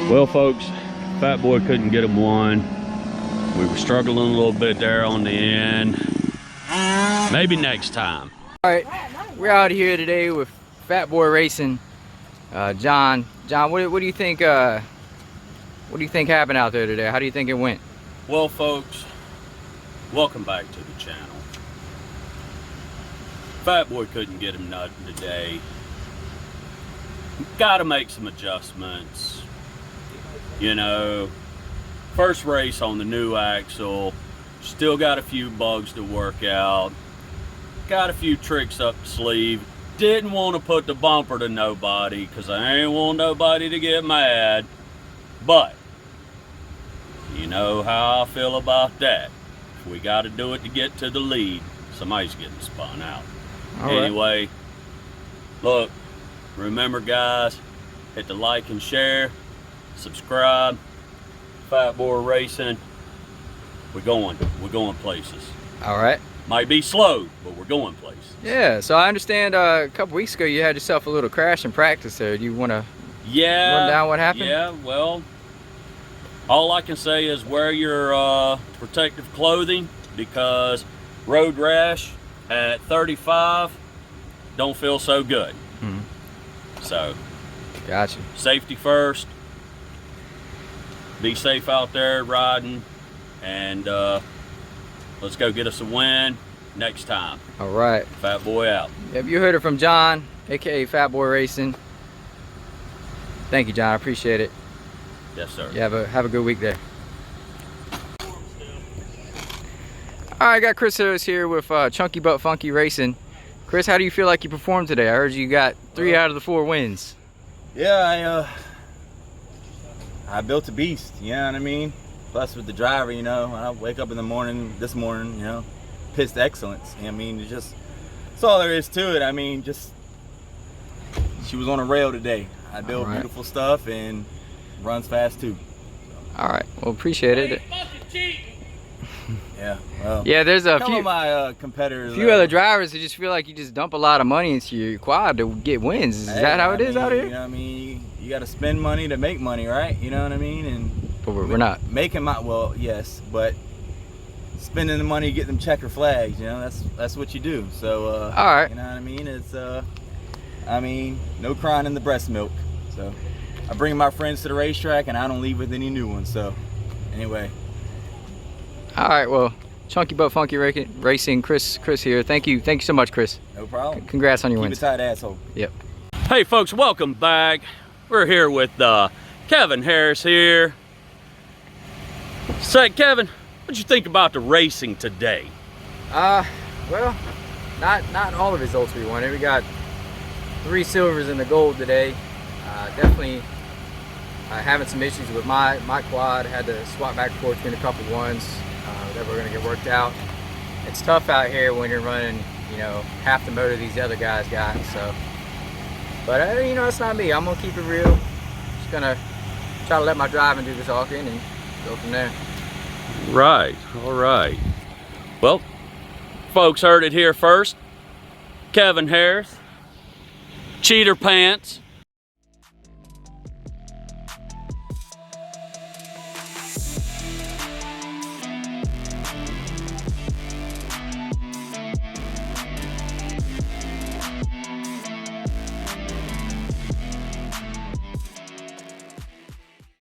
Well, folks, Fat Boy couldn't get him one. We were struggling a little bit there on the end. Maybe next time. All right, we're out here today with Fat Boy Racing. John, what do you think? What do you think happened out there today? How do you think it went? Well, folks, welcome back to the channel. Fat Boy couldn't get him nothing today. Got to make some adjustments. You know, first race on the new axle, still got a few bugs to work out, got a few tricks up the sleeve. Didn't want to put the bumper to nobody because I ain't want nobody to get mad, but you know how I feel about that. If we got to do it to get to the lead, somebody's getting spun out. Anyway, look, remember guys, hit the like and share, subscribe. Fat Boy Racing, we're going places. All right. Might be slow, but we're going places. Yeah, so I understand a couple weeks ago you had yourself a little crash in practice there. Do you want to run down what happened? Yeah, well, all I can say is wear your protective clothing, because road rash at 35 don't feel so good. So, gotcha. Safety first. Be safe out there riding, and let's go get us a win next time. All right. Fat Boy out. Yep, you heard it from John, aka Fat Boy Racing. Thank you, John. I appreciate it. Yes, sir. You have a good week there. All right, I got Chris Harris here with Chunky But Funky Racing. Chris, how do you feel like you performed today? I heard you got 3 out of the 4 wins. Yeah, I built a beast, you know what I mean? Plus with the driver, you know, I wake up in the morning, this morning, you know, pissed excellence. You know what I mean? It's just, that's all there is to it. I mean, just, she was on a rail today. I built beautiful stuff and runs fast too. All right, well, appreciate it. Yeah. Yeah. Well. Yeah, there's a Some few of my competitors. other drivers who just feel like you just dump a lot of money into your quad to get wins. Is that how it is out here? You know what I mean? You got to spend money to make money, right? You know what I mean? And But we're not making my, well, yes, but spending the money to get them checker flags, you know, that's what you do. So all right. you know what I mean? It's I mean, no crying in the breast milk. So I bring my friends to the racetrack and I don't leave with any new ones. So anyway. All right, well, Chunky But Funky Racing, Chris here. Thank you so much, Chris. No problem. Congrats on your Keep wins. it tight, asshole. Yep. Hey folks, welcome back. We're here with Kevin Harris here. Say, Kevin, what'd you think about the racing today? Well, not all the results we wanted. We got 3 silvers and the gold today. Definitely having some issues with my quad. Had to swap back and forth between a couple ones that we're gonna get worked out. It's tough out here when you're running, you know, half the motor these other guys got. So, but you know, it's not me. I'm gonna keep it real. Just gonna try to let my driving do the talking and go from there. Right, all right. Well, folks heard it here first. Kevin Harris, Cheater Pants,